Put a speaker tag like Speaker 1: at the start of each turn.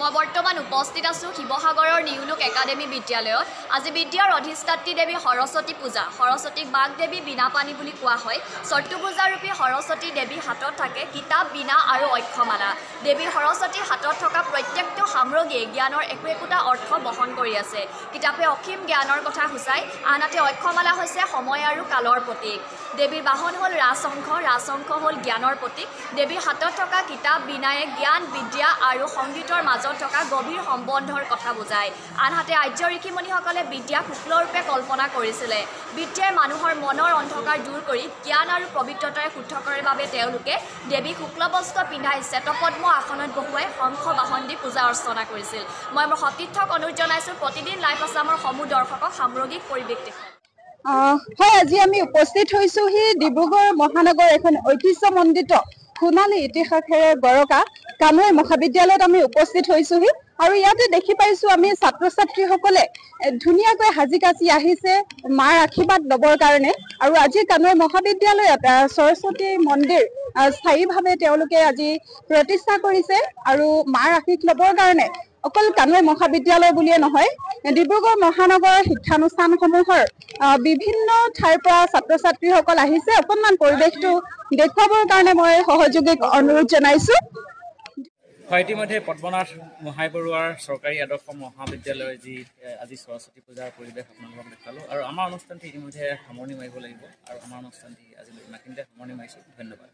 Speaker 1: মই বৰ্তমান উপস্থিত আছোঁ শিৱসাগৰৰ নিউলোক একাডেমী বিদ্যালয়ত। আজি বিদ্যাৰ অধিষ্ঠাত্ৰী দেৱী সৰস্বতী পূজা। সৰস্বতীক বাগ দেৱী বীণাপাণি বুলি কোৱা হয়। চতুৰ্ভুজাৰূপী সৰস্বতী দেৱীৰ হাতত থাকে কিতাপ, বীণা আৰু অক্ষমালা। দেৱী সৰস্বতীৰ হাতত থকা প্ৰত্যেকটো সামগ্ৰীয়ে জ্ঞানৰ একোটা অৰ্থ বহন কৰি আছে। কিতাপে অসীম জ্ঞানৰ কথা সূচায়, আনহাতে অক্ষমালা হৈছে সময় আৰু কালৰ প্ৰতীক। দেৱীৰ বাহন হ'ল ৰাজহংস, ৰাজহংস হ'ল জ্ঞানৰ প্ৰতীক। দেৱীৰ হাতত থকা কিতাপ, বীণায়ে জ্ঞান, বিদ্যা আৰু সংগীতৰ মাজত থকা গভীৰ সম্বন্ধৰ কথা বুজায়। আনহাতে আৰ্য ঋষিমুনিসকলে বিদ্যাক শুক্লৰূপে কল্পনা কৰিছিলে। বিদ্যাই মানুহৰ মনৰ অন্ধকাৰ দূৰ কৰি জ্ঞান আৰু পবিত্ৰতাৰে শুদ্ধ কৰাৰ বাবে তেওঁলোকে দেৱীক শুক্লবস্ত্ৰ পিন্ধাই শ্বেতপদ্ম আসনত বহুৱাই হংস বাহন দি পূজা অৰ্চনা কৰিছিল। মই মোৰ সতীৰ্থক অনুৰোধ জনাইছোঁ প্ৰতিদিন লাইভ আছামৰ সমূহ দৰ্শকক সামগ্ৰিক পৰিৱেশ দেখুৱাই।
Speaker 2: হয়, আজি আমি উপস্থিত হৈছোহি ডিব্ৰুগড় মহানগৰ এখন ঐতিহ্যমণ্ডিত সোণালী ইতিহাসেৰে গৰকা কানৈ মহাবিদ্যালয়ত আমি উপস্থিত হৈছোহি আৰু ইয়াতে দেখি পাইছো আমি ছাত্ৰ ছাত্ৰীসকলে ধুনীয়াকৈ সাজি কাচি আহিছে মাৰ আশীৰ্বাদ ল'বৰ কাৰণে। আৰু আজি কানৈ মহাবিদ্যালয়ত সৰস্বতী মন্দিৰ স্থায়ীভাৱে তেওঁলোকে আজি প্ৰতিষ্ঠা কৰিছে আৰু মাৰ আশীষ ল'বৰ কাৰণে অকল কানৈ মহাবিদ্যালয় বুলিয়ে নহয়, ডিব্ৰুগড় মহানগৰৰ শিক্ষানুষ্ঠানসমূহৰ বিভিন্ন ঠাইৰ পৰা ছাত্ৰ ছাত্ৰীসকল আহিছে। অকণমান পৰিৱেশটো দেখুৱাবৰ কাৰণে মই সহযোগীক অনুৰোধ জনাইছো।
Speaker 3: ইতিমধ্যে পদ্মনাথ গোহাঁই বৰুৱাৰ চৰকাৰী আদৰ্শ মহাবিদ্যালয়ৰ আজি সৰস্বতী পূজাৰ পৰিৱেশ আপোনালোকক দেখালোঁ আৰু আমাৰ অনুষ্ঠানটি ইতিমধ্যে সামৰণি মাৰিব লাগিব আৰু আমাৰ অনুষ্ঠানটি আজিলৈ ইমানখিনিতে সামৰণি মাৰিছোঁ। ধন্যবাদ।